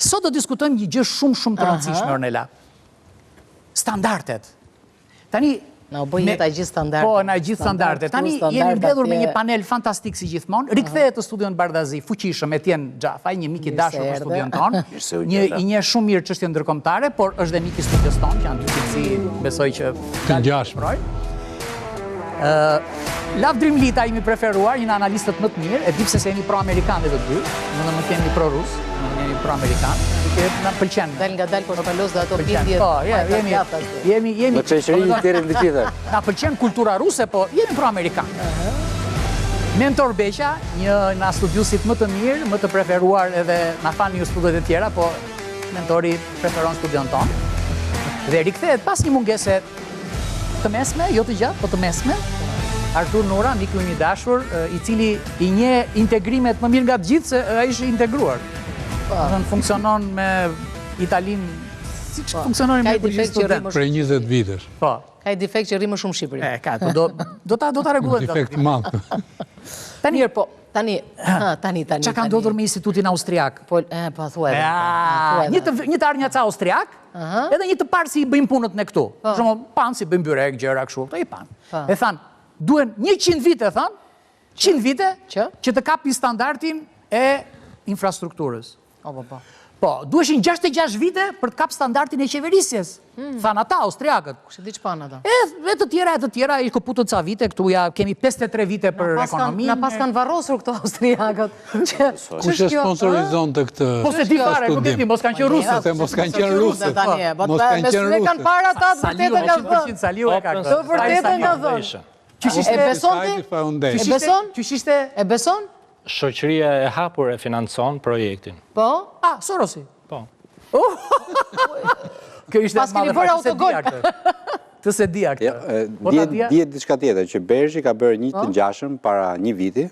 Sot do diskutojmë një gjë shumë të rëndësishme, Ornella. Standardet. Tani na u bën jeta gjithë standardet. Po, na gjithë standardet. Tani jemi mbledhur me një panel fantastik si gjithmonë. Rikthehet të studion Bardazi, fuqishëm Etjen Xhafaj, një mik i dashur për studion ton. I njeh shumë mirë çështjen ndërkombëtare, por është dhe mik i studios ton, që janë dy cilësi besoj që të ngjashme. Lavdrim Lita imi preferuar, një analistët më të mirë, e di pse se jemi pro-amerikanë dhe të dy, më nuk jemi pro-rus, nuk jemi pro-amerikanë, na pëlqen. Dal nga dal portokalos dhe ato bindje. Po, jemi në çeshërinë tjetër të tjetër. Na pëlqen kultura ruse, po jemi pro-amerikanë. Mentor Beqa, një nga studiusit më të mirë, më të preferuar edhe na falni ju studiet e tjera, po mentori preferon studion ton. Dhe rikthehet pas një mungese të mesme, jo të gjatë, po të mesme, Artur Nura, miku im i dashur, i cili i njeh integrimet më mirë nga të gjithë se ai është integruar. Domethënë funksionon me Italinë, siç funksionon me student për 20 vitesh. Po. Ka defekt që rri më shumë Shqipëri. Ka, do ta rregullojmë. Defekt madh. Tani po, tani. Çka ka ndodhur me institutin austriak? Po thuaj. Një të arnjaca austriak, edhe një të parë si i bëjmë punët ne këtu. Për shembull, pan si bëjmë byrek, gjëra kështu, këto i pan. E than, duhen 100 vite, than, 100 vite që të kapi standardin e infrastrukturës. Po, duheshin 66 vite për të kap standardin e qeverisjes. Than ata, austriakët. Kush e di ç'pan ata? E të tjera, i koputën ca vite, këtu ja kemi 53 vite për ekonominë. Na pas kanë varrosur këto austriakët. Kush e sponsorizon të këtë? Po se di fare, nuk e di, mos kanë qenë rusët. Mos kanë qenë rusët. Mos kanë qenë rusët. Kanë para ata të vërtetë nga dhënë. Saliu e ka këtë. Të vërtetë nga dhënë. E beson ti? E beson? Shoqëria e hapur e financon projektin. Po? Sorosi. Po. Kjo ishte pas keni bërë autogol. Të se dia këtë. Dihet diçka tjetër, që Bergji ka bërë një të ngjashëm para një viti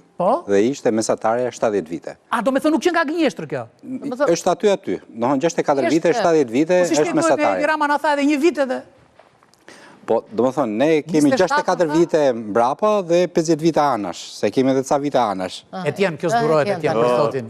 dhe ishte mesatarja 70 vite. Do me thënë nuk qenë nga gënjeshtër kjo? Është aty. Domethënë 64 vite, 70 vite është mesatarja. Po Rama na tha edhe një vit edhe. Po, do më thonë, ne kemi 64 vite mbrapa dhe 50 vite anash, se kemi edhe ca vite anash. Etjen, kjo s'durohet, Etjen, për sotin.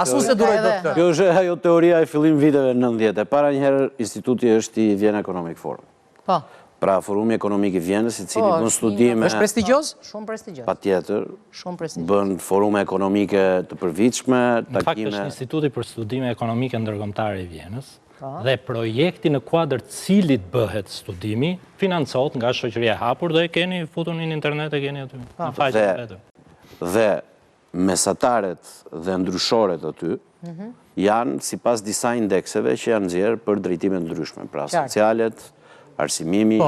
Asu se durojt do këtë. Kjo është ajo teoria e fillim viteve 90. Para njëherë, instituti është i Vienna Economic Forum. Po. Pra, Forumi Ekonomik i Vienës, i cili bën studime... është prestigjos? Shumë prestigjos. Pa tjetër. Shumë prestigjos. Bën forume ekonomike të përvitshme, takime... Në fakt është Instituti për Studime Ekonomike Ndërkombëtare i Vienës. Dhe projekti në kuadër cilit bëhet studimi, financohet nga shoqëria e hapur dhe keni futur në internet e keni aty, në faqen e vetë. Dhe mesatarët dhe ndryshoret aty janë sipas disa indekseve që janë nxjerrë për drejtime ndryshme, pra socialet, arsimimi,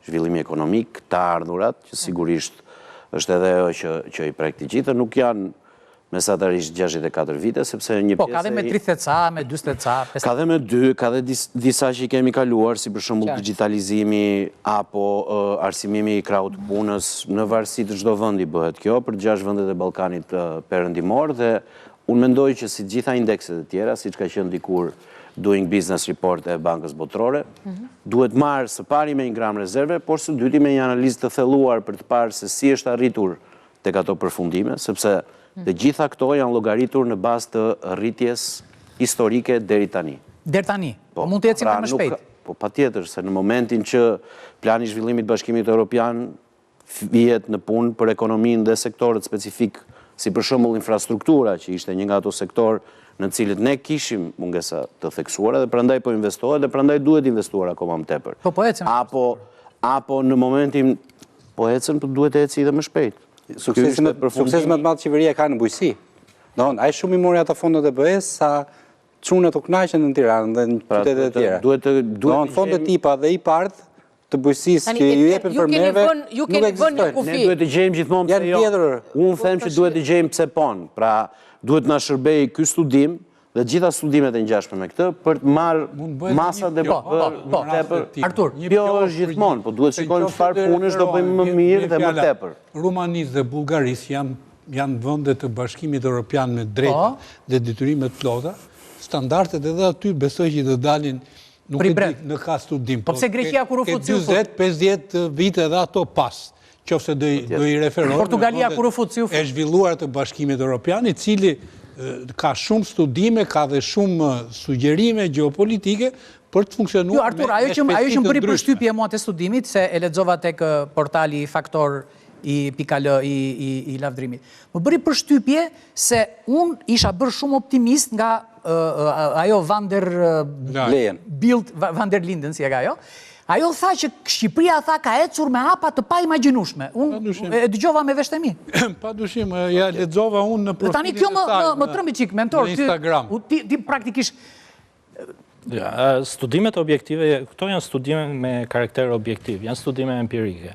zhvillimi ekonomik, të ardhurat, që sigurisht është edhe ajo që i prek të gjithë, nuk janë mesatarisht 64 vite, sepse një pjesë... Po, ka dhe me 30 ca, me 20 ca... Ka dhe me 2, ka dhe disa që i kemi kaluar, si për shembull digitalizimi, apo arsimimi i krahut punës, në varësi të çdo vendi bëhet kjo, për 6 vendet e Ballkanit perëndimor, dhe unë mendoj që si gjitha indekset e tjera, siç ka qenë dikur Doing Business Report e Bankës Botërore, duhet marrë së pari me një gram rezerve, por së dyti me një analizë të thelluar për të parë se si është arritur tek ato përfundime, sepse dhe gjitha këto janë llogaritur në bazë të rritjes historike deri tani. Deri tani? Po mund të ecim më shpejt? Po patjetër, se në momentin që plani i zhvillimit Bashkimit Evropian vihet në punë për ekonominë dhe sektorët specifik, si për shembull infrastruktura, që ishte një nga ato sektor në cilët ne kishim mungesa të theksuara dhe prandaj po investohet dhe prandaj duhet investuar akoma më tepër. Po ecim. Apo në momentin po ecën, po duhet të eci edhe më shpejt. Suksesi më të madh qeveria ka në bujqësi. Ai shumë i mori ata fondet e BE-s sa çunat u kënaqën në Tiranë dhe në qytetet e tjera. Duhet fondet tipa dhe i part të bujqësisë që ju jepen fermerëve nuk ekzistojnë. Ne duhet të gjejmë gjithmonë pse jo. Unë them që duhet të gjejmë pse pon. Pra duhet na shërbej ky studim dhe gjitha studimet e ngjashme me këtë për të marrë masat e tepër. Artur, kjo është gjithmonë, po duhet shikojmë çfarë punësh do bëjmë më mirë dhe më tepër. Rumanisë dhe Bullgarisë janë vende të Bashkimit Evropian me drejta dhe detyrime të plota. Standardet edhe aty besoj që do dalin nuk e di në ka studim. Po pse Greqia kur u fut 40-50 vite edhe ato pas. Qofse do i referohet. Portugalia kur u fut e zhvilluar të Bashkimit Evropian, i cili ka shumë studime, ka dhe shumë sugjerime geopolitike për të funksionuar jo, Artur, ajo që më bëri përshtypje mua të studimit, se e lexova tek portali Faktor i PL i lavdrimit. Më bëri përshtypje se unë isha bërë shumë optimist nga ajo Van der Linden, si e ka ajo. Ajo tha që Shqipëria ka ecur me hapa të pa imagjinueshme. Unë e dëgjova me vesht e mi. Pa dushim, ja lexova unë në profilin e saj. Tani kjo më trëmbi çik, mentor. Në Instagram. Ti praktikisht studimet objektive, këto janë studime me karakter objektiv, janë studime empirike.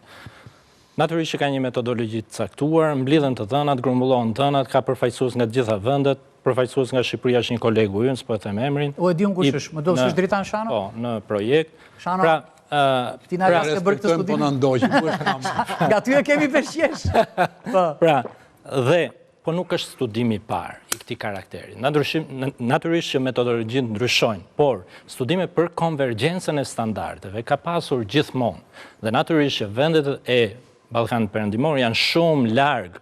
Natyrisht që ka një metodologji të caktuar, mblidhen të dhënat, grumbullohen dhënat, ka përfaqësues nga të gjitha vendet, përfaqësues nga Shqipëria është një kolegu ynë, s'po e them emrin. O e di unë kush është, më do s'është Dritan Shano? Po, në projekt. Shano, ti na ke bërë këtë studim. Po na ndoqim, ku është kam. Nga ty e kemi përshjesh. Pra, dhe po nuk është studimi i parë i këtij karakteri. Natyrisht që metodologjitë ndryshojnë, por studime për konvergjencën e standardeve ka pasur gjithmonë. Dhe natyrisht që vendet e Ballkanit Perëndimor janë shumë larg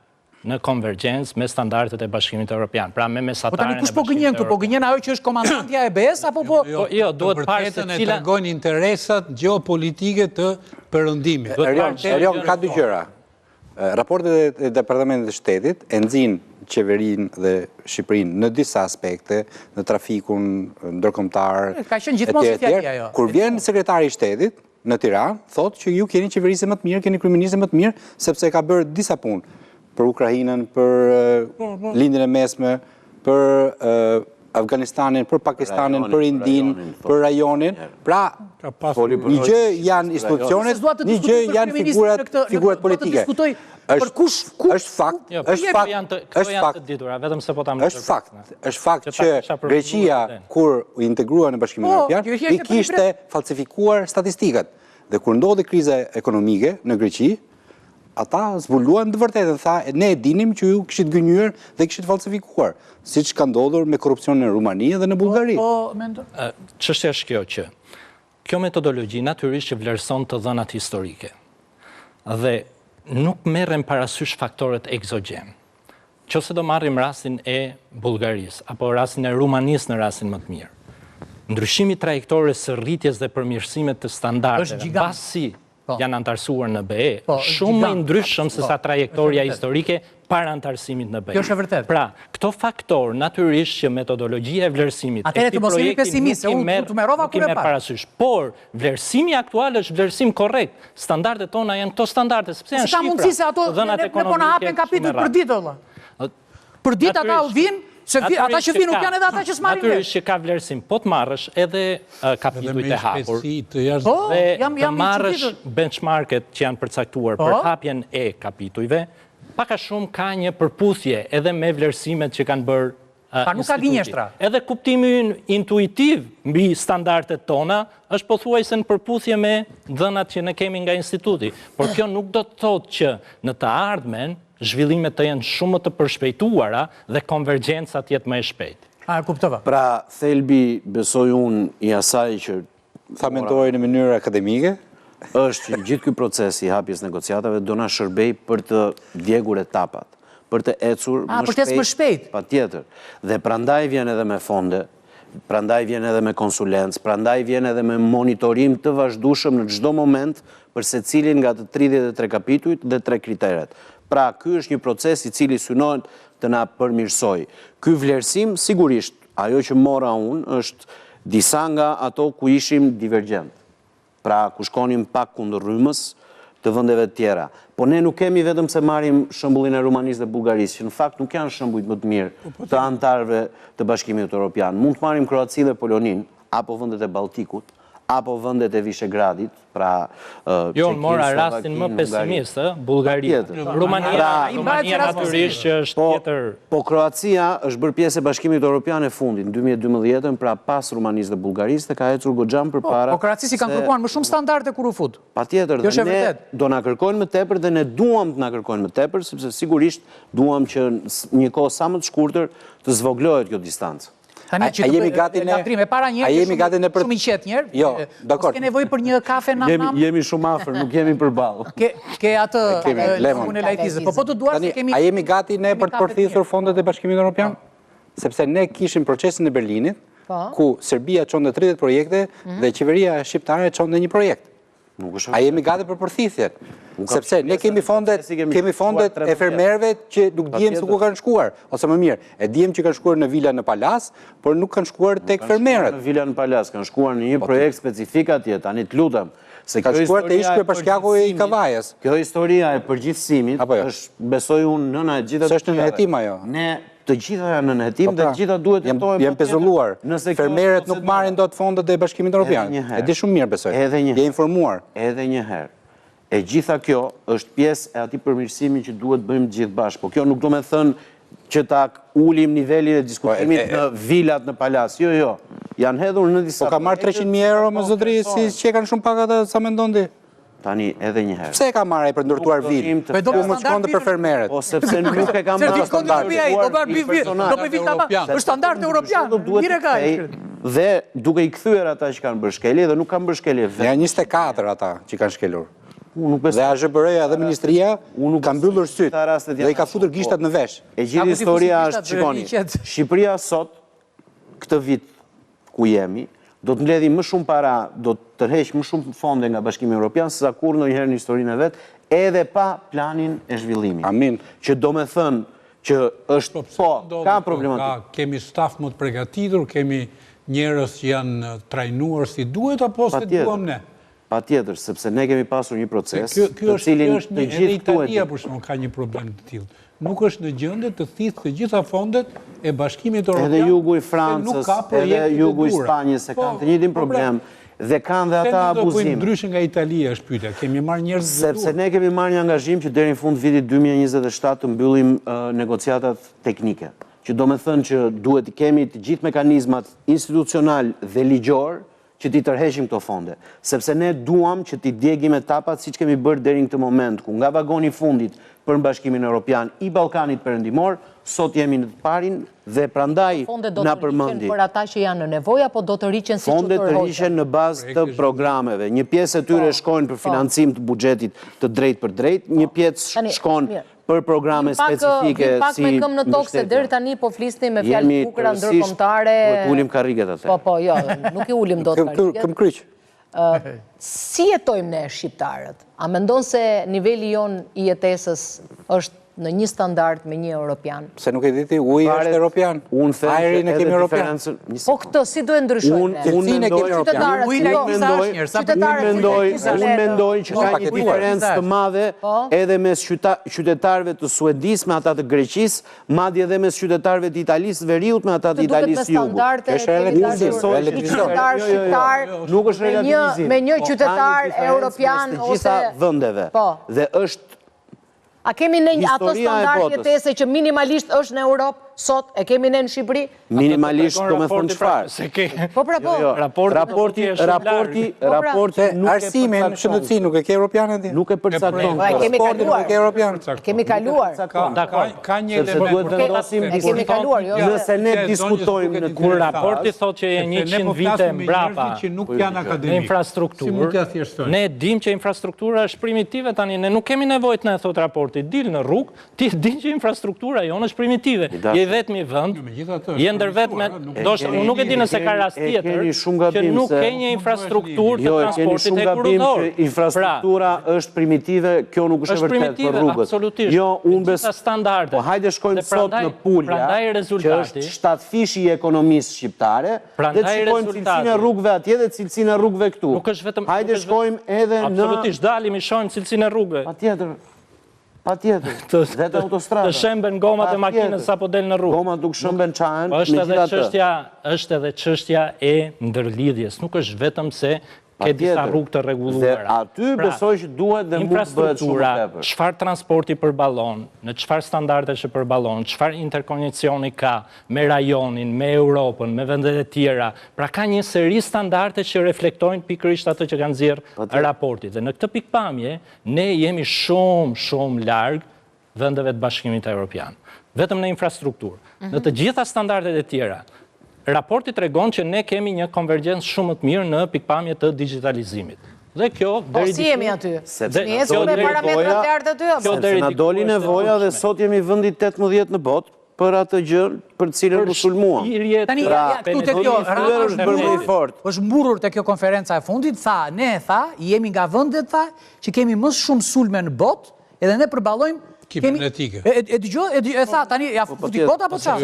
në konvergjencë me standardet e Bashkimit Evropian. Pra me mesataren e Bashkimit Evropian. Po tani kush po gënjen këtu? Po gënjen ajo që është komandantja e EBS apo po? Jo, duhet parë se cila tregojnë interesat gjeopolitike të Perëndimit. Erion, ka dy gjëra. Raportet e Departamentit të Shtetit e nxjin qeverinë dhe Shqipërinë në disa aspekte, në trafikun ndërkombëtar. Ka qenë gjithmonë si fjalë ajo. Kur vjen sekretari i Shtetit në Tiranë, thotë që ju keni qeverisje më të mirë, keni kryeministë më të mirë, sepse ka bërë disa punë për Ukrainën, për lindjen e mesme, për Afganistanin, për Pakistanin, për Indinë, për rajonin. Pra, një gjë janë institucionet, një gjë janë figurat politike. Është fakt që Greqia, kur u integrua në Bashkimin Evropian, i kishte falsifikuar statistikat. Dhe kur ndodhi kriza ekonomike në Greqi, ata zbuluan të vërtetën, tha, ne e dinim që ju kishit gënjur dhe kishit falsifikuar, siç ka ndodhur me korrupsion në Rumani dhe në Bullgari. Çështja është kjo që kjo metodologji natyrisht që vlerëson të dhënat historike. Dhe nuk merren parasysh faktorët egzogjen. Qose do marrim rastin e Bullgarisë apo rastin e Rumanisë në rastin më të mirë. Ndryshimi trajektores së rritjes dhe përmirësimet të standardeve pasi janë antarësuar në BE, shumë më ndryshëm se sa trajektoria historike para antarësimit në BE. Kjo është e vërtetë. Pra, këto faktor natyrisht që metodologjia e vlerësimit atëherë të mos jeni pesimist, unë të merrova kur e parasysh, por vlerësimi aktual është vlerësim korrekt. Standardet tona janë këto standarde, sepse janë shifra. Ne po na hapen kapitujt për ditë valla. Për ditë ata u vinë, se ata që vinë nuk janë edhe ata që s'marrin vesh. Natyrisht që ka vlerësim, po të marrësh edhe kapitujt e hapur. Dhe të marrësh benchmarket që janë përcaktuar për hapjen e kapitujve, paka shumë ka një përputhje edhe me vlerësimet që kanë bërë nuk ka gënjeshtra. Edhe kuptimi intuitiv mbi standardet tona është pothuajse në përputhje me dhënat që ne kemi nga instituti. Por kjo nuk do të thotë që në të ardhmen zhvillimet të jenë shumë të përshpejtuara dhe konvergjencat jetë më e shpejt. Kuptova. Pra, thelbi besoj unë i asaj që thamentoj në mënyrë akademike, është që gjithë ky proces i hapjes negociatave do na shërbej për të djegur etapat, për të ecur më shpejt. Patjetër. Dhe prandaj vjen edhe me fonde, prandaj vjen edhe me konsulencë, prandaj vjen edhe me monitorim të vazhdueshëm në çdo moment për secilin nga të 33 kapitujt dhe 3 kriteret. Pra, ky është një proces i cili synohet të na përmirësoj. Ky vlerësim, sigurisht, ajo që mora unë është disa nga ato ku ishim divergjent. Pra, ku shkonim pak kundër rrymës të vendeve të tjera. Po ne nuk kemi vetëm se marrim shembullin e Rumanisë dhe Bullgarisë, që në fakt nuk janë shembuj më të mirë të antarëve të Bashkimit Evropian. Mund të marrim Kroacinë dhe Poloninë, apo vendet e Balltikut, apo vendet e Vishegradit, pra jo, në mora rastin më pesimist, Bullgaria. Rumania natyrisht që është tjetër. Po Kroacia është bërë pjesë e Bashkimit Evropian e fundit, në 2012, pra pas Rumanisë dhe Bullgarisë, dhe ka ecur goxhan përpara. Po Kroaci kanë kërkuar më shumë standarde kur u fut. Patjetër, dhe ne do na kërkojnë më tepër dhe ne duam të na kërkojnë më tepër, sepse sigurisht duam që një kohë sa më të shkurtër të zvoglohet kjo distancë. A jemi gati ne shumë i qetë njerë? Jo, dakor. Ke nevojë për një kafe nam? Jemi shumë afër, nuk jemi përballë. Ke atë punë e lajtizë. Po të duar se kemi... A jemi gati ne për të përthithur fondet e Bashkimit Evropian? sepse ne kishim procesin e Berlinit, ku Serbia çonte 30 projekte dhe qeveria shqiptare çonte një projekt. A jemi gati për përthithje? Sepse ne kemi fondet e fermerëve që nuk dijem se ku kanë shkuar, ose më mirë, e dijem që kanë shkuar në vila në Palas, por nuk kanë shkuar tek fermerët. Në vila në Palas, kanë shkuar në një projekt specifik atje, tani të lutem. Ka shkuar të ishkë për shkjaku i Kavajës. Kjo historia e përgjithësimit, është besoj unë nëna e gjitha të është në nëhetim ajo. Ne të gjitha janë në nëhetim dhe të gjitha duhet të jetojmë. Jam pezulluar. Fermerët nuk marrin dot fondet e Bashkimit Evropian. E di shumë mirë besoj. Je informuar. Edhe një herë. E gjitha kjo është pjesë e atij përmirësimi që duhet bëjmë gjithë bashkë. Po kjo nuk do me thënë që ta ulim nivelin e diskutimit në vilat në Palas. Jo. Janë hedhur në disa... Po ka marrë 300.000 euro më zotëri, si që kanë shumë pak atë sa mendon ti? Tani, edhe një herë. Pse ka marrë ai për ndërtuar vilë? Po më shkonte për fermerët. Po sepse nuk e ka marrë standard. Do bëj vit tapa. Është standard evropian. Mire ka. Dhe duke i kthyer ata që kanë bërë shkelje dhe nuk kanë bërë shkelje vetë. Janë 24 ata që kanë shkelur. Dhe AZBR-ja dhe Ministria ka mbyllur sytë dhe i ka futur gishtat në vesh. E gjithë historia është, shikoni, Shqipëria sot, këtë vit ku jemi, do të mbledhi më shumë para, do të tërheq më shumë fonde nga Bashkimi Evropian, se sa kur ndonjëherë në historinë e vet, edhe pa planin e zhvillimit. Amin. Që do me thënë që është ka problematik. Kemi staf më të përgatitur, kemi njerëz që janë trajnuar si duhet apo se duam ne? Patjetër, sepse ne kemi pasur një proces të cilin të gjithë Italia për shkak ka një problem të tillë. Nuk është në gjendje të thithë të gjitha fondet e Bashkimit Evropian. Edhe jugu i Francës, edhe jugu i Spanjës se kanë të njëjtin problem dhe kanë dhe ata abuzime. Se ndryshë nga Italia është pyetja, kemi marrë njerëz të duhur. Sepse ne kemi marrë një angazhim që deri në fund vitit 2027 të mbyllim negociatat teknike. Që do me thënë që duhet të kemi të gjithë mekanizmat institucional dhe ligjor që ti tërheqim këto fonde. Sepse ne duam që ti djegim etapat si që kemi bërë deri në këtë moment, ku nga vagoni fundit për Bashkimin Evropian i Ballkanit Perëndimor, sot jemi në të parin dhe prandaj na përmendi. Fondet do të rriqen për ata që janë në nevojë apo do të rriqen siç u Fondet të rriqen në bazë të programeve. Një pjesë e tyre shkojnë për financim të buxhetit të drejtë për drejtë, një pjesë shkojnë për programe specifike si... Pak me këm në tokë se deri tani po flisni me fjalë bukura ndërkombëtare... Duhet ulim karriget atë. Po, jo, nuk i ulim dot karriget. Këm kryq. Si jetojmë ne shqiptarët? A mendon se niveli jon i jetesës është në një standard me një europian? Se nuk e diti, uji është europian. Ajrin e kemi europian. Po këtë, si do e ndryshojnë? Unë mendoj që ka një diferencë të madhe edhe mes qytetarëve të Suedis me ata të Greqis, madje edhe mes qytetarëve të Italisë të Veriut me ata të Italisë të Jugut. Nuk është relativizim. Me një qytetar europian ose... vëndeve. Dhe është... A kemi ne ato standard jetese që minimalisht është në Europë, sot e kemi ne në Shqipëri? Minimalisht, do me thonë qëfar? Po pra po. Raporti arsimin, shëndetësi, nuk e ke Europianë ti? Nuk e përcakton. Kemi kaluar. Kemi kaluar. Ka një kemi kaluar, jo? Nëse ne diskutojmë në kur raporti thot që e 100 vite mbrapa në infrastrukturë, ne dim që infrastruktura është primitive tani, ne nuk kemi nevojt në thot raporti, dil në rrugë, ti din që infrastruktura jonë është primitive. Je vetëm i vend, je ndër vetëm, unë nuk e di nëse ka rast tjetër, që nuk ke një infrastrukturë të transportit e kurudor. Infrastruktura është primitive, kjo nuk është e vërtet për rrugët. Absolutisht, unë besoj standarde. Po hajde shkojmë sot në Pulja, që është shtatfishi i ekonomisë shqiptare, dhe të shkojmë cilësinë e rrugëve atje dhe cilësinë e rrugëve këtu. Hajde shkojmë edhe në... Absolutisht, dalim i shojmë cilësinë e rrugëve. Pa tjetër, dhe të autostrada. Të shemben gomat e makinës sa po del në rrugë. Gomat nuk shemben qahen, është edhe çështja e ndërlidhjes, nuk është vetëm se ke disa rrugë të rregulluara. Dhe aty besoj që duhet dhe mund të bëhet shumë tepër. Çfarë transporti përballon, në çfarë standardesh e përballon, çfarë interkoneksioni ka me rajonin, me Europën, me vendet e tjera. Pra ka një seri standarde që reflektojnë pikërisht atë që kanë nxjerrë raporti. Dhe në këtë pikpamje ne jemi shumë larg vendeve të Bashkimit Evropian. Vetëm në infrastrukturë. Në të gjitha standardet e tjera. Raporti tregon që ne kemi një konvergjencë shumë të mirë në pikpamje të digitalizimit. Dhe kjo deri si jemi aty? Me parametrat e lartë aty apo? Se na doli nevoja dhe sot jemi vendi 18 në botë. për atë gjë për cilën u sulmua. Tani, këtu të kjo, është mburur të kjo konferenca e fundit, ne jemi nga vëndet, që kemi më shumë sulme në botë, edhe ne përballojmë kibernetike. E tha, tani, ja futi kota po qa?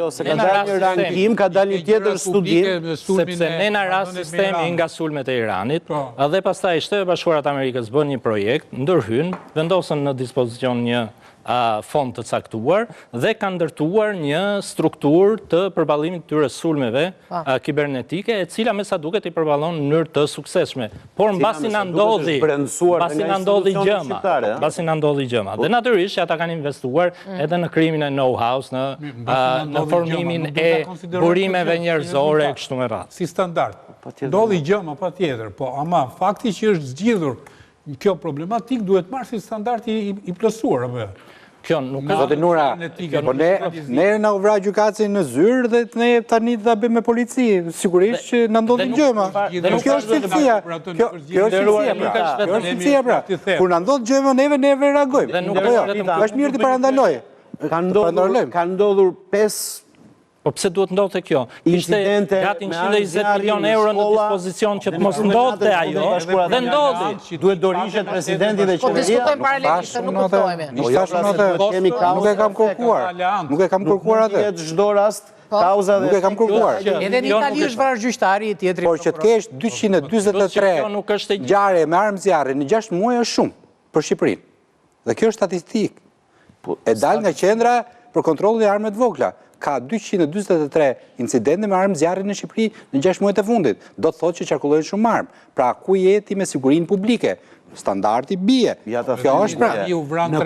Se ka dalë një rangim, ka dalë një tjetër studim, sepse ne në rast sistemi nga sulmet e Iranit, edhe pastaj Shtetet Bashkuara të Amerikës bën një projekt, ndërhyn, vendosën në dispozicion një fond të caktuar dhe kanë ndërtuar një strukturë të përballimit të tyre sulmeve kibernetike, e cila me sa duket i përballon në mënyrë të suksesshme. Por mbasi na ndodhi gjëma. Dhe natyrisht ata kanë investuar edhe në krimin e know-hows, në formimin e burimeve njerëzore e kështu me radhë. Si standard. Ndodhi gjëma patjetër, po ama fakti që është zgjidhur kjo problematik duhet marrë si standard i plotësuar apo jo? Kjo nuk ka. Zotë Nura, po ne na u vra gjykatësi në zyrë dhe ne tani ta bëjmë me polici, sigurisht që na ndodhin gjëma. Kjo është cilësia. Kjo është cilësia pra. Kur na ndodh gjëma neve reagojmë. Është mirë të parandalojë. Ka ndodhur 5 Po pse duhet ndodhte kjo? Ishte gati 120 milion euro në dispozicion që të mos ndodhte ajo, dhe ndodhi. Duhet dorishet presidenti dhe Po qeveria. diskutojmë paralelisht, nuk kuptojme. Nuk e kam kërkuar atë. Çdo rast kauza dhe nuk e kam kërkuar. Edhe në Itali është vrarë gjyqtari i tjetri. Por që të kesh 243 ngjarje me armë zjarri në 6 muaj është shumë për Shqipërinë. Dhe kjo është statistikë. E dal nga qendra për kontrollin e armëve të vogla. Ka 243 incidente me armë zjarri në Shqipëri në 6 muajt e fundit. Do të thotë që qarkullojnë shumë armë. Pra ku jeti me sigurinë publike? Standardi bie. Kjo është pra. Në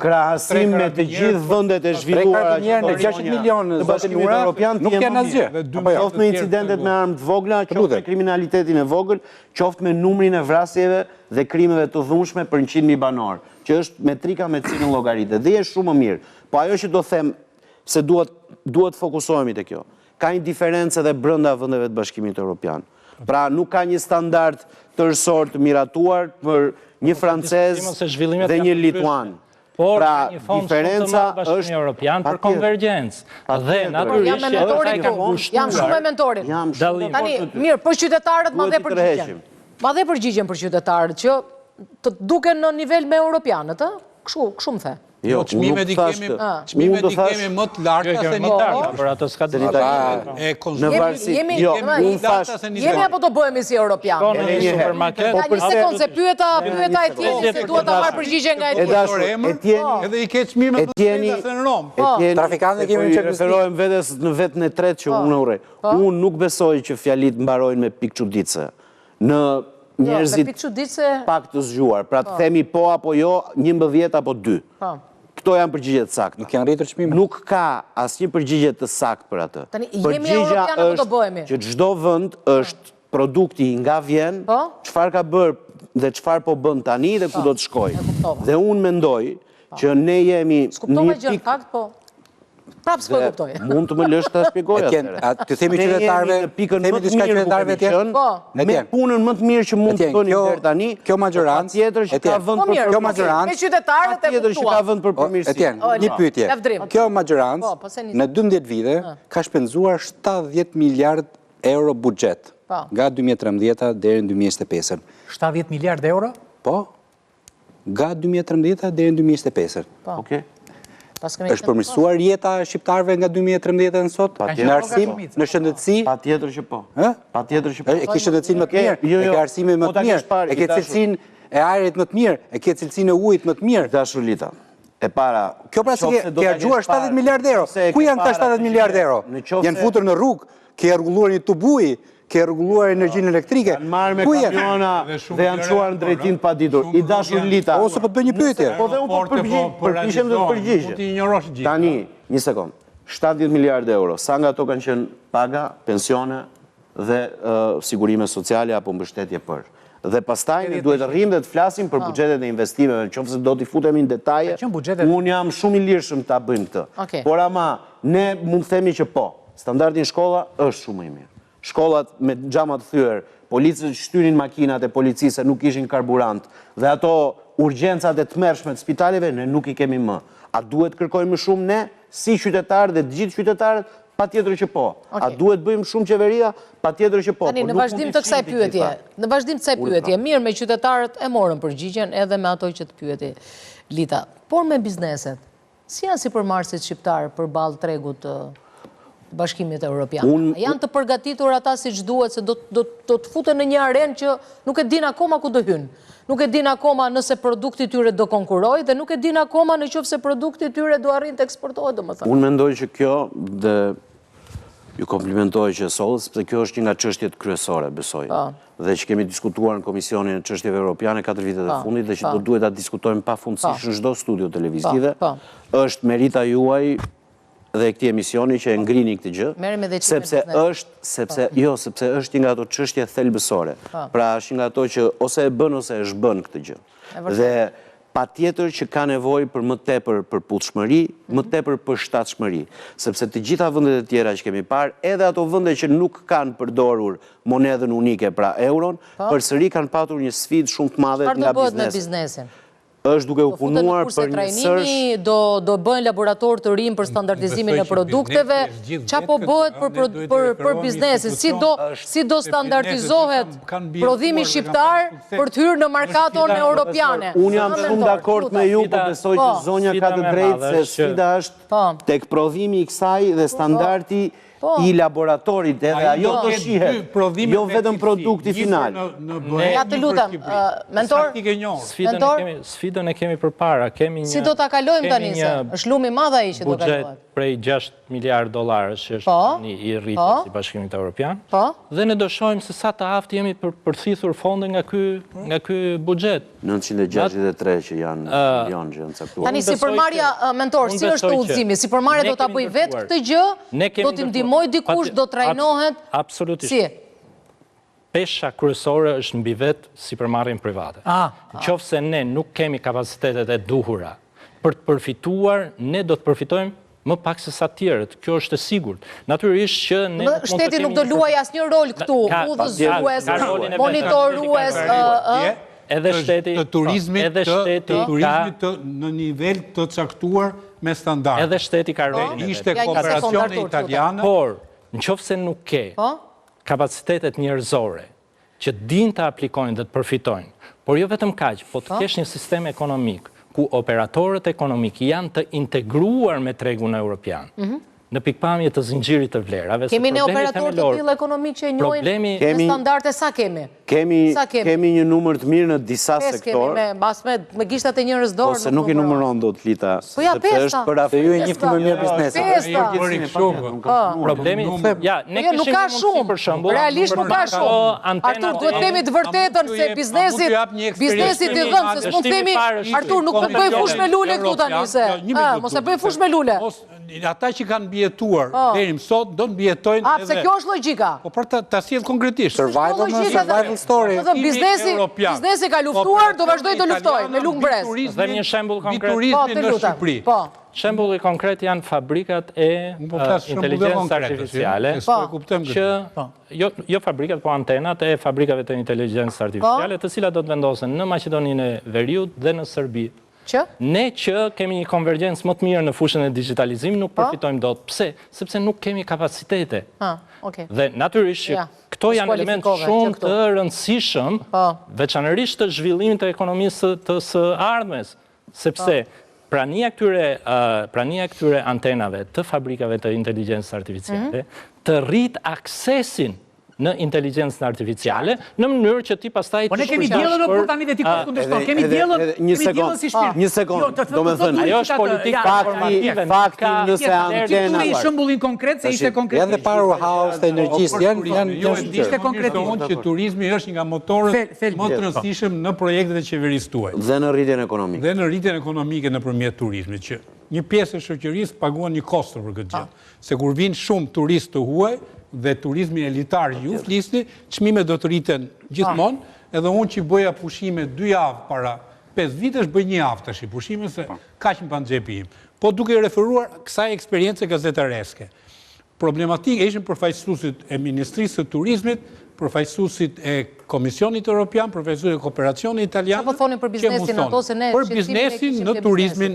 krahasim me të gjithë vendet e zhvilluara në 60 milionë të Bashkimit Evropian, nuk janë asgjë. Qoftë me incidentet me armë të vogla, qoftë me kriminalitetin e vogël, qoftë me numrin e vrasjeve dhe krimeve të dhunshme për 100.000 banor, që është metrika me cilën llogaritet. Dhe është shumë më mirë. Po ajo që do them se duhet fokusohemi te kjo. Ka një diferencë edhe brenda vendeve të Bashkimit Evropian. Pra nuk ka një standard tërësor të miratuar për një francez dhe një lituan. Pra diferenca është Europian për konvergjencë. Dhe natyrisht jam shumë me mentorin. Tani, mirë, për qytetarët ma dhe përgjigjen. Ma dhe përgjigjen për qytetarët që të duken në nivel me europianët, kështu më the. Jo, çmimet i kemi më të larta se në Itali. Për atë s'ka drejtë. Jemi apo do bëhemi si europianë? Në një supermarket. Ka një sekundë se pyeta e tjeni se duhet ta marrë përgjigje nga e tjeni. Edhe i ke çmimet më të larta në Rom. Trafikantët kemi në çelësi. Referohem vetes në vetën e tretë që unë urrej. Unë nuk besoj që fjalit mbarojnë me pikë çuditse. Në njerëzit pak të zgjuar. Pra të themi po apo jo, 11 apo 2. Këto janë përgjigjet sakta. Nuk janë rritur çmimet. Nuk ka asnjë përgjigje të saktë për atë. Përgjigja është që çdo vend është produkti nga vjen, çfarë ka bërë dhe çfarë po bën tani dhe ku do të shkojë. Dhe unë mendoj që ne jemi një pikë. Prapë s'po e kuptoj. Mund të më lësh ta shpjegoj atë. Të themi qytetarëve, themi diçka qytetarëve tjerë. Me punën më të mirë që mund të bëni deri tani. Kjo majorancë tjetër që ka vend për kjo majorancë. Me qytetarët e tjetër që ka vend për përmirësi. Një pyetje. Kjo majorancë në 12 vite ka shpenzuar 70 miliard euro buxhet nga 2013 deri në 2025. 70 miliard euro? Po. Nga 2013 deri në 2025. Okej. Është përmirësuar jeta e shqiptarëve nga 2013 në sot? Në arsim, në shëndetësi? Patjetër që po. Patjetër që po. E ke shëndetësinë më të mirë, e ke arsimin më të mirë, e ke cilësinë e ajrit më të mirë, e ke cilësinë e ujit më të mirë. Dashurlita. E para. Kjo pra se ke harxuar 70 miliard euro. Ku janë këta 70 miliard euro? Janë futur në rrugë, ke rregulluar një tubuj, ke rregulluar energjinë elektrike. Janë marrë me kamiona dhe janë çuar në drejtim të paditur. I dashur Lita. Ose po të bëj një pyetje. Po dhe unë përpiqem të përgjigj. Tani, një sekond. 70 miliard euro, sa nga ato kanë qenë paga, pensione dhe sigurime sociale apo mbështetje për. Dhe pastaj ne duhet të rrim dhe të flasim për buxhetet e investimeve, nëse do t'i futemi në detaje. Unë jam shumë i lirshëm ta bëjmë këtë. Por ama ne mund të themi që po, standardi në shkolla është shumë i mirë. Shkollat me xhama të thyer, policët shtynin makinat e policisë se nuk kishin karburant, dhe ato urgjencat e tmerrshme të spitaleve ne nuk i kemi më. A duhet kërkojmë më shumë ne, si qytetarë dhe gjithë qytetarët, pa tjetër që po. A duhet bëjmë shumë qeveria, pa tjetër që po. Në vazhdim të kësaj pyetje, mirë me qytetarët e morën përgjigjen edhe me ato që të pyeti Lita. Por me bizneset, si janë sipërmarrësit shqiptarë përballë tregut të Bashkimit Evropian? Janë të përgatitur ata siç duhet, se do të futen në një arenë që nuk e din akoma ku do hynë. Nuk e din akoma nëse produkti tyre do konkuroj dhe nuk e din akoma në qoftë se produkti tyre do arrin të eksportohet, domethënë. Unë mendoj që kjo dhe ju komplimentoj që sollë, sepse kjo është një nga çështjet kryesore, besoj. Dhe që kemi diskutuar në Komisionin e Çështjeve Evropiane 4 vitet e fundit dhe që do duhet ta diskutojmë pafundësisht në çdo studio televizive. Është merita juaj dhe këtij emisioni që e ngrini këtë gjë, sepse është një nga ato çështje thelbësore. Pra është një nga ato që ose e bën ose e zhbën këtë gjë. Dhe patjetër që ka nevojë për më tepër përputhshmëri, më tepër përshtatshmëri, sepse të gjitha vendet e tjera që kemi parë, edhe ato vende që nuk kanë përdorur monedhën unike, pra euron, përsëri kanë patur një sfidë shumë të madhe nga biznesi. Çfarë do bëhet me biznesin? Është duke u punuar për një sërsh... Do bëjnë laborator të rinj për standardizimin e produkteve, qa po bëhet për biznesin? Si do standardizohet prodhimi shqiptar për të hyrë në markaton europiane? Unë jam shumë dakord me ju, por besoj që zonja ka të drejtë se sfida është tek prodhimi i kësaj dhe standardi i laboratorit edhe ajo do shihet, jo vetëm produkti final. Ja të lutem, mentor? Sfidën e kemi përpara. Si do ta kalojmë tani se? Është lumi i madh ai që do kalohet. Buxhet prej 6 miliard dollarësh që është tani i rritur si Bashkimit Evropian. Dhe ne do shohim se sa të aftë jemi për përthithur fonde nga ky buxhet. 963 që janë milion që janë caktuar. Tani sipërmarrja, mentor, si është udhëzimi? Sipërmarrja do ta bëj vetë këtë gjë? Do t'i ndihmoj dikush, do trajnohet? Absolutisht. Pesha kryesore është mbi vetë sipërmarrjen private. Nëse ne nuk kemi kapacitetet e duhura për të përfituar, ne do të përfitojmë më pak se sa tjerët. Kjo është e sigurt. Natyrisht që ne shteti nuk do luajë asnjë rol këtu, udhëzues, monitorues, edhe shteti të turizmit në nivel të caktuar me standard. Edhe shteti ka rolin. Ishte kooperacione italiane. Por, nëse nuk ke kapacitetet njerëzore që din të aplikojnë dhe të përfitojnë, por jo vetëm kaq, po të kesh një sistem ekonomik ku operatorët ekonomik janë të integruar me tregun europian, në pikpamje të zinxhirit të vlerave. Kemi ne operatorë të tillë ekonomik që njohin me standarde, sa kemi? Kemi një numër të mirë në disa sektorë. Me gishtat e njerëz dorë. Ose nuk i numëron dot, Lita. Po ja, pesta. Se ju e njihni më mirë biznesin. Problemi, ne nuk ka shumë. Realisht nuk ka shumë. Artur, duhet të themi të vërtetën se biznesi i dhënë, se s'mund të themi, Artur, nuk bëj fush me lule këtu tani se. Mos e bëj fush me lule. Ata që kanë bjetuar deri më sot do të bjetojnë edhe. Pse kjo është logjika? Po për ta sjell konkretisht. Survival story. Biznesi ka luftuar, do vazhdoj të luftojë me lugë brez. Dhe një shembull konkret. Turizmi në Shqipëri. Shembulli konkret janë fabrikat e inteligjencës artificiale, që jo fabrikat, po antenat e fabrikave të inteligjencës artificiale, të cilat do të vendosen në Maqedoninë e Veriut dhe në Serbi. Ne që kemi një konvergjencë më të mirë në fushën e digitalizimit, nuk përfitojmë dot. Pse? Sepse nuk kemi kapacitete. Dhe natyrisht që këto janë element shumë të rëndësishëm, veçanërisht të zhvillimit të ekonomisë të së ardhmes, sepse prania këtyre antenave të fabrikave të inteligjencës artificiale të rrit aksesin në inteligjencën artificiale, në mënyrë që ti pastaj... Po ne kemi diellën në kur tani dhe ti kundërshton. Kemi diellën si shpirt. Një sekond, do me thënë. Ajo është politikë informative. Fakti nëse antena... Një shembullin konkret, se ishte konkret. Janë dhe powerhouse të energjisë, janë ishte konkretisht që turizmi është një nga motorët më të rëndësishëm në projektet e qeverisë tuaj. Dhe në rritjen ekonomike. Dhe në rritjen ekonomike nëpërmjet turizmit, që një pjesë e shoqërisë paguan një kostër për këtë gjë. Se kur vinë shumë turistë të huaj dhe turizmi elitar ju flisni, çmimet do të rriten gjithmonë, edhe unë që bëja pushime 2 javë para 5 vitesh, bëj 1 javë tash pushime se kaq më pan xhepi im. Po duke referuar kësaj eksperience gazetareske. Problematikë ishin përfaqësuesit e Ministrisë së Turizmit, përfaqësuesit e Komisionit Evropian, përfaqësuesit e Kooperacionit Italian. Çfarë thonin për biznesin ato se ne për biznesin në turizmin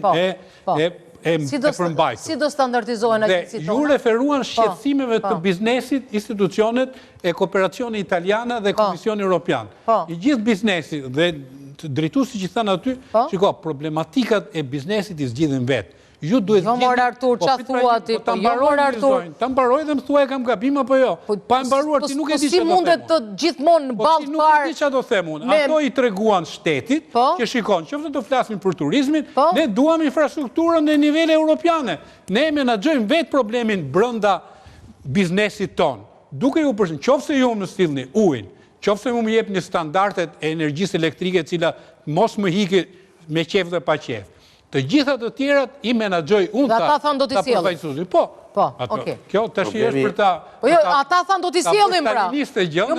përmbajtur. Si do standardizohen agjencitë tona? Ju referuan shqetësimeve të biznesit, institucionet e Kooperacioni Italiana dhe Komisioni Europian. I gjithë biznesi dhe drejtuesi që thanë aty, shiko, problematikat e biznesit i zgjidhin vetë. Ju duhet jo mor Artur, qa thua ti? Ta mbaroj Artur. Ta mbaroj dhe më thua e kam gabim apo jo. Pa mbaruar ti nuk e di çfarë do them. Si mundet të gjithmonë në ballë parë. Nuk e di çfarë do them unë. Ato i treguan shtetit që shikon, qoftë të flasim për turizmin, ne duam infrastrukturën në nivele europiane. Ne menaxhojmë vetë problemin brenda biznesit ton. Duke ju përshën, qoftë ju më sillni ujin, qoftë ju më jepni standardet e energjisë elektrike, e cila mos më hiqë me qef dhe pa qef. Të gjitha të tjerat i menaxhoj unë ta përfaqësuesi. Po, okej. Kjo tash është për ta. Po jo, ata thanë do t'i sjellin pra.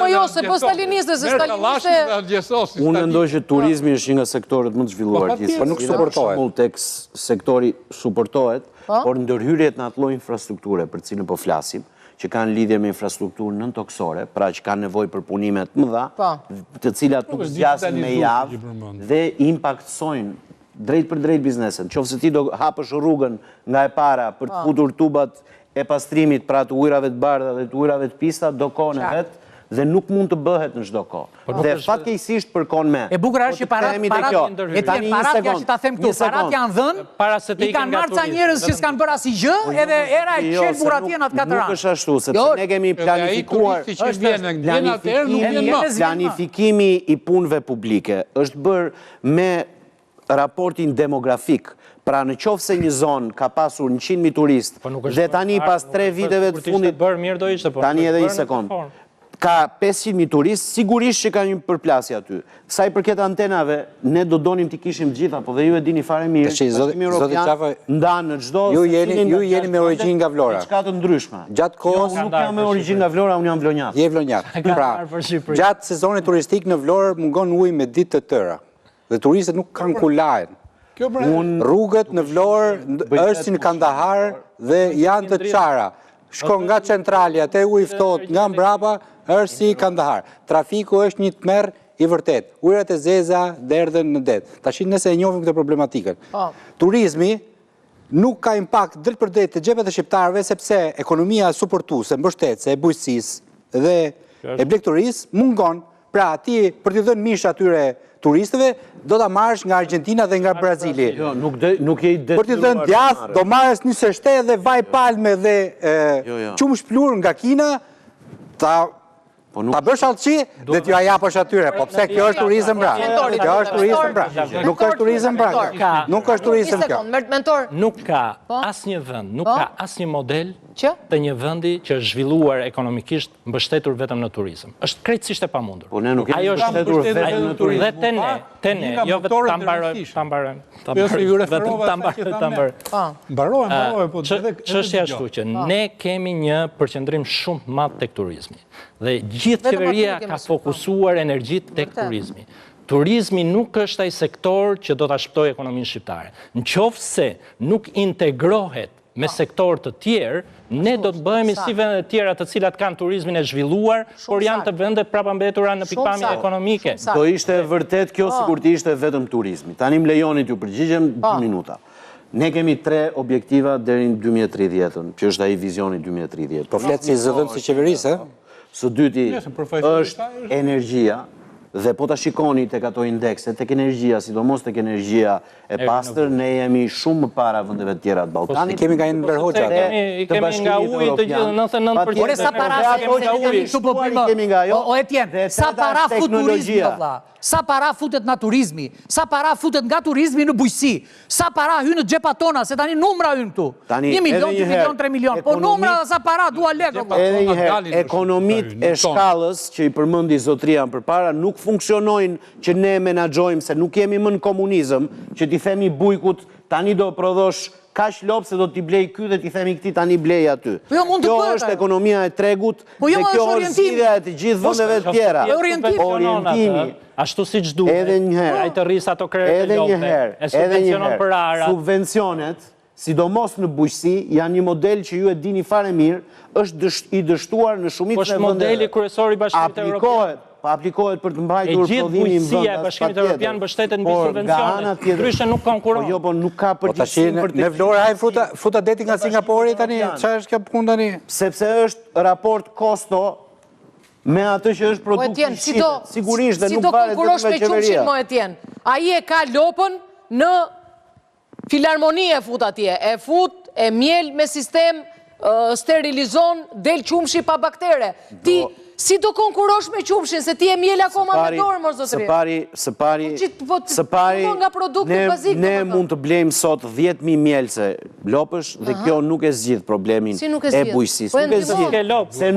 Jo, se po staliniste, se staliniste. Unë mendoj që turizmi është një nga sektorët më të zhvilluar po nuk suportohet. Tek sektori suportohet, por ndërhyrjet në atë lloj infrastrukture për cilën po flasim, që kanë lidhje me infrastrukturën nëntoksore, pra që kanë nevojë për punime të mëdha, të cilat nuk zgjasin me javë dhe impaktojnë drejt për drejt bizneset. Qofse ti do hapësh rrugën nga e para për të futur tubat e pastrimit pra të ujrave të bardha dhe të ujrave të pista, do kohën e vetë dhe nuk mund të bëhet në çdo kohë. Dhe fatkeqësisht përkon me. E bukur është që parat ja që ta them këtu, parat janë dhënë, i kanë marrë ca njerëz që s'kanë bërë asgjë, edhe era e qel buratien atë 4 anë. Nuk është ashtu, sepse ne kemi planifikuar, planifikimi i punëve publike është bërë me raportin demografik, pra në qoftë se një zonë ka pasur 100.000 turistë dhe tani pas 3 viteve të fundit, tani edhe një sekond, ka 500.000 turistë, sigurisht që ka një përplasje aty. Sa i përket antenave, ne do donim t'i kishim gjitha, po dhe ju e dini fare mirë, Bashkimi Evropian ndanë në çdo. Ju jeni me origjinë nga Vlora. Diçka të ndryshme. Gjatë kohës nuk jam me origjinë nga Vlora, unë jam vlonjak. Je vlonjak. Pra, gjatë sezonit turistik në Vlorë mungon ujë me ditë të tëra. Dhe turistët nuk kanë ku lahen. Rrugët në Vlorë është si në Kandahar dhe janë të çara. Shkon nga centralja te ujë ftohtë nga mbrapa është si Kandahar. Trafiku është një tmerr i vërtet. Ujërat e zeza derdhen në det. Tash nëse e njohim këtë problematikën. Turizmi nuk ka impakt drejt për drejt të xhepet e shqiptarëve sepse ekonomia suportuese, mbështetëse e bujqësisë dhe e blegturisë mungon. Pra ti për t'i dhënë mish atyre turistëve, do ta marrësh nga Argentina dhe nga Brazili. Jo, nuk je i për t'i dhënë djath, do marrësh një sështe dhe vaj palme dhe qumë shplur nga Kina, ta bësh altçi dhe t'ju japësh atyre. Po pse kjo është turizëm pra? Kjo është turizëm pra. Nuk është turizëm pra. Nuk është turizëm kjo. Nuk ka asnjë vend, nuk ka asnjë model të një vendi që është zhvilluar ekonomikisht mbështetur vetëm në turizëm. Është krejtësisht e pamundur. Po ne nuk jemi mbështetur vetëm në turizëm. Dhe te ne, jo vetëm ta mbarojmë. Çështja është që ne kemi një përqendrim shumë të madh tek turizmi. Dhe gjithë qeveria ka fokusuar energjit tek turizmi. Turizmi nuk është ai sektor që do ta shpëtojë ekonominë shqiptare. Nëse nuk integrohet me sektor të tjerë, ne do të bëhemi si vendet e tjera të cilat kanë turizmin e zhvilluar, por janë të vendet prapambetura në pikpamje ekonomike. Do ishte vërtet kjo sikur të ishte vetëm turizmi. Tani më lejoni t'ju përgjigjem 2 minuta. Ne kemi 3 objektiva deri në 2030-ën, që është ai vizioni 2030. Po flet si zëvendës së qeverisë, Së dyti është energjia, dhe po ta shikoni tek ato indekse, tek energjia, sidomos tek energjia e pastër, ne jemi shumë më para vendeve të tjera të Ballkanit. Kemi nga Enver Hoxha. Kemi nga uji të gjithë 99%. Ore sa para o Etjen, sa para fut turizmi valla. Sa para futet nga turizmi, sa para futet nga turizmi në bujqësi, sa para hyn në xhepat tona, se tani numra hyn këtu. 1 milion, 2 milion, 3 milion, po numra dhe sa para dua lekë. Edhe një herë, ekonomitë e shkallës që i përmendi zotria përpara nuk funksionojnë që ne menaxhojmë se nuk jemi më në komunizëm, që ti themi bujkut tani do prodhosh kaq lop se do t'i blej ky dhe t'i themi këti tani blej aty. Kjo është ekonomia e tregut dhe kjo është zgjidhja e të gjithë vendeve të tjera. Orientimi. Ashtu siç duhet. Edhe një herë. Ai të rris ato krerë lope. E subvencionon për ara. Subvencionet, sidomos në bujqësi, janë një model që ju e dini fare mirë, është i dështuar në shumicën e vendeve. Po është modeli kryesor i Bashkimit Evropian. pa aplikohet për të mbajtur prodhimin vend. E gjithë bujqësia e Bashkimit Evropian mbështetet mbi subvencione, ndryshe nuk konkuron. Jo, po nuk ka përgjegjësi për të. Ne Vlora hajmë fruta deti nga Singapori tani, çfarë është kjo punë tani? Sepse është raport kosto me atë që është produkt i shqipe. Sigurisht dhe nuk varet vetëm nga qeveria. Ai e ka lopën në filharmoni e fut atje, e fut e miel me sistem sterilizon del qumshi pa baktere. Ti si do konkurosh me qumshin, se ti e miel akoma me dorë, mos zotëri. Së pari, ne mund të blejmë sot 10.000 mielse lopësh dhe kjo nuk e zgjidh problemin e bujqësisë. Nuk e zgjidh, se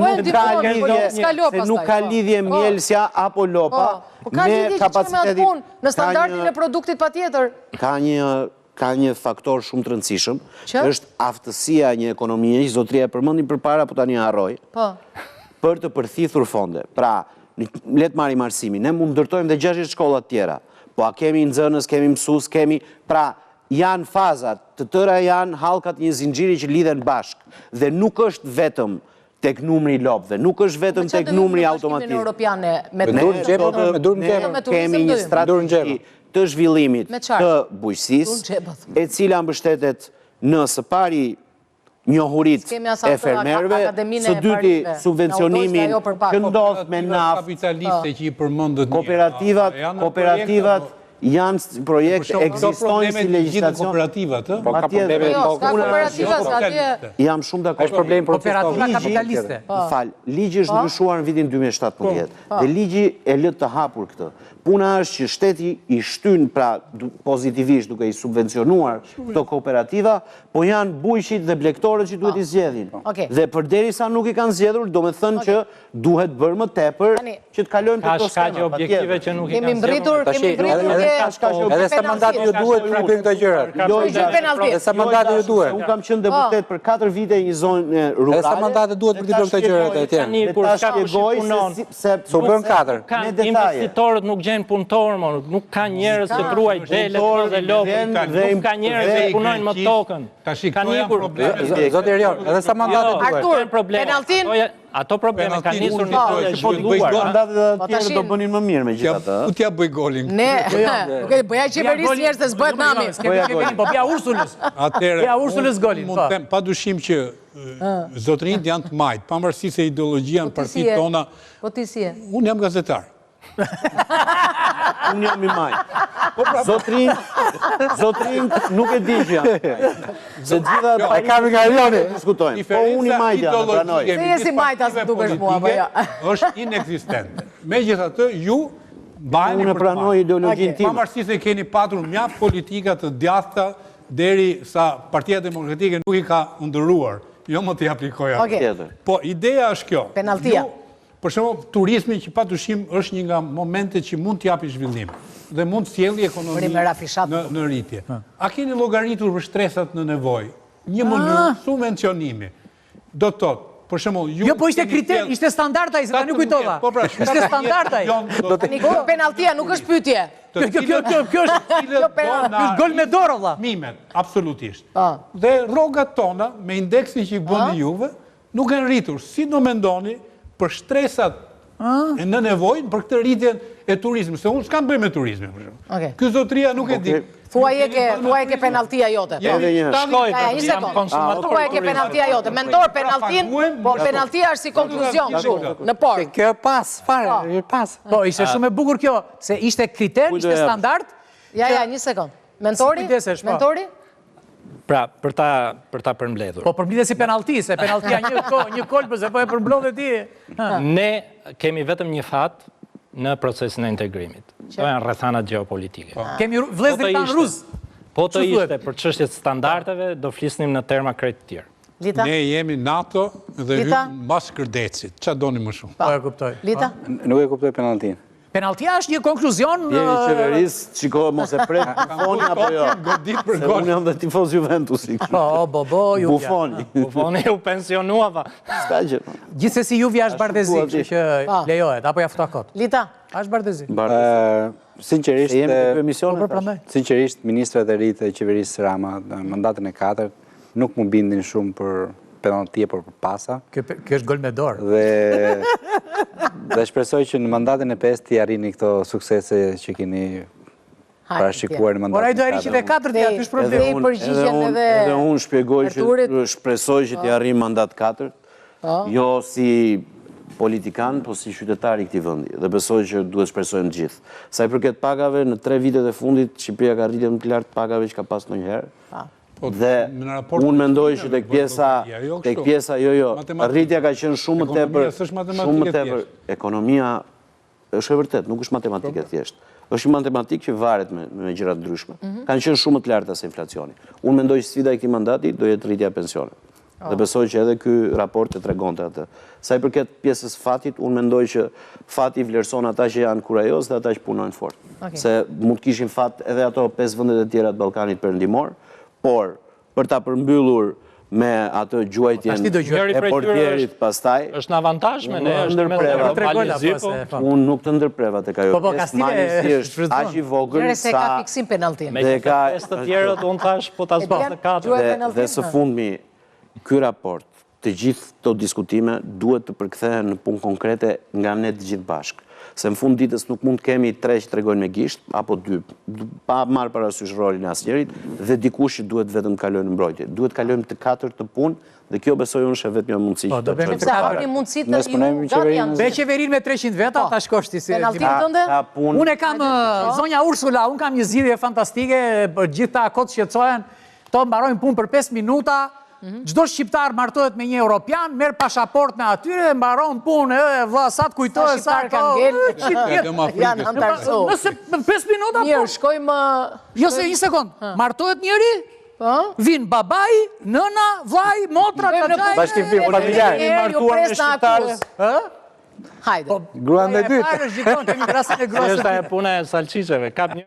nuk ka lidhje mielsja apo lopa me kapacitetin. Në standardin e produktit pa tjetër. Ka një faktor shumë të rëndësishëm, që është aftësia një ekonomie, që zotria e përmendin përpara, po tani harroj, për të përthithur fonde. Pra, letë marrim arsimin, ne mund ndërtojmë dhe 60 shkollat tjera, po a kemi nxënës, kemi mësues, pra janë fazat, të tëra janë hallkat një zinxhiri që lidhen bashk, dhe nuk është vetëm tek numri lopëve, nuk është vetëm tek numri automatik. Ne kemi një strategji të zhvillimit të bujqësisë, e cila mbështetet në së pari njohurit e fermerëve, së dyti subvencionimin që ndodh me naftë, kooperativat janë projekt, ekzistojnë si legjislacion. Jam shumë dakord. Është problem kooperativa kapitaliste. Ligji është ndryshuar në vitin 2017 dhe ligji e lë të hapur këtë. Puna është që shteti i shtyn pra pozitivisht duke i subvencionuar këto kooperativa, po janë bujqit dhe blektorët që duhet i zgjedhin. Dhe përderisa nuk i kanë zgjedhur, do me thënë që duhet bërë më tepër që të kalojmë të to skema. Objektive që nuk i kanë zgjedhur. Edhe sa mandati ju duhet për i për këto gjërat. Edhe sa mandati ju duhet. Unë kam qenë deputet për 4 vite një zonë rurale. Edhe sa mandati duhet për i për këto gjërat e tjerë. Dhe ta shpjegoj se u bën 4. Investitorët nuk gjenë punëtorë, nuk ka njerëz që truaj delet dhe lopën, nuk ka njerëz që punojnë më tokën. Ka nikur. Zoti Erion, edhe sa mandate duhet. Artur, penaltin? Ato probleme ka nisur në mandatet e tjera do bënin më mirë me gjithë atë. Ku t'ja bëj golin? Ne, bëja qeverisë njerëz të zbëhet nami. Po pja Ursulës. Pja Ursulës golin. Mund të them, pa dushim që zotërinjt janë të majtë, pavarësisht se ideologjia në partitë tona. Po ti si je? Unë jam gazetar. Unë jam i majtë. Zotrinjt nuk e di që janë. Se gjitha e kam nga Erioni. Diskutojnë. Po unë i majtë janë, pranoj. Se je si majtë asë dukesh mua, po ja. Është inexistente. Megjithatë, ju bajeni unë pranoj ideologjin tim. Pavarësisht se keni patur mjaft politika të djathta deri sa Partia Demokratike nuk i ka ndëruar. Jo më t'i aplikoja. Po ideja është kjo. Penaltia. Për shembull, turizmi që patyshim është një nga momentet që mund t'japi zhvillim dhe mund t'sjellë ekonominë në rritje. A keni llogaritur për stresat në nevojë? Një mënyrë subvencionimi. Do të thotë, për shembull, jo, po ishte kriter, ishte standard ai, se tani kujtova. Ishte standard ai. Penaltia nuk është pyetje. Kjo është gol me dorë, valla. Mimet, absolutisht. Dhe rrogat tona me indeksin që i bëni juve nuk kanë rritur. Si do mendoni për stresat e në nevojnë për këtë rritjen e turizmi. Se unë s'kam bëj me turizmi. Ky zotria nuk e di. Thuaj e ke penaltia jote. Jam konsumator. Thuaj e ke penaltia jote. Mendor penaltin, po penaltia është si konkluzion në por. Kjo pas, fare, pas. Po, ishte shumë e bukur kjo, se ishte kriter, ishte standard. Ja, një sekund. Mentori? Pra, për ta përmbledhur. Po përmbledhe si penalti, se penaltia një kolbë, se po e përmbledhe ti. Ne kemi vetëm një fat në procesin e integrimit. To janë rrethanat gjeopolitike. Kemi vëllezërit tanë ruzë. Po të ishte për çështjet standardeve, do flisnim në terma krejt të tjerë. Ne jemi NATO dhe hymë mbas kërdecit. Qa doni më shumë? Po e kuptoj. Lita? Nuk e kuptoj penaltin. Penaltia është një konkluzion... Jeni qeverisë, qiko mos e prek Buffoni apo jo. Se unë jam dhe tifoz Juventusi. Buffoni. Buffoni u pensionuava. Gjithsesi Juvja është bardezi, që lejohet, apo ja fto kot. Lita? Është bardezi. Sinqerisht, ministrat e rritë e qeverisë Rama, në mandatën e 4, nuk më bindin shumë për penaltie për pasa. Kjo është gol me dorë. Dhe shpresoj që në mandatin e 5 t'i arrini këto suksese që keni parashikuar në mandatin e 4. Por ai do arrijë dhe 4 t'i aty problem. Edhe unë shpjegoj që shpresoj që t'i arrijë mandat 4, jo si politikan, po si qytetari i këtij vendi. Dhe besoj që duhet shpresojmë të gjithë. Sa i përket pagave, në 3 vitet e fundit, Shqipëria ka rritje më të lartë pagave që ka pas ndonjëherë. Dhe unë mendoj që tek pjesa, rritja ka qenë shumë më tepër. Ekonomia është e vërtet, nuk është matematike thjesht. Është një matematikë që varet me gjëra të ndryshme. Kanë qenë shumë më të larta se inflacioni. Unë mendoj që sfida e këtij mandati do jetë rritja e pensioneve. Dhe besoj që edhe ky raport e tregonte atë. Sa i përket pjesës fatit, unë mendoj që fati vlerëson ata që janë kurajos dhe ata që punojnë fort. Se mund të kishin fat edhe ato 5 vendet e tjera të Ballkanit Perëndimor, por për ta përmbyllur me atë gjuajtjen e portierit pastaj është në avantazh me ne, është me unë nuk të ndërpreva tek ajo. Po Kastili është aq i vogël sa ka fiksim penalltin. Me të tjerët unë thash po ta zbas në 4. Dhe së fundmi, ky raport, të gjithë këto diskutime duhet të përkthehen në punë konkrete nga ne të gjithë bashkë. Se në fund ditës nuk mund të kemi 3 që tregojnë me gisht, apo 2, pa marrë parasysh rolin e asnjërit, dhe dikush që duhet vetëm të kalojnë në mbrojtje. Duhet të kalojmë të 4 të punë, dhe kjo besoj unë është vetëm një mundësi që të çojmë. Sa keni mundësi të ju gati janë. Be qeverinë me 300 veta, ta shkosh ti si. Unë kam zonja Ursula, unë kam një zgjidhje fantastike për gjithë ta kot shqetësohen. To mbarojnë punë për 5 minuta. Çdo shqiptar martohet me një europian, merr pasaport me atyre dhe mbaron punë, edhe vlla sa të kujtohet sa janë antarësuar. Nëse 5 minuta. Mirë, shkojmë. Jo se një sekond. Martohet njëri? Vin babai, nëna, vllai, motra, kaçaj. Bashkëfim familjar. Martuar me shqiptarës. Hajde. Gruan e dytë. Kemi rastin e gruas. Është ajo puna e salçiceve, kap një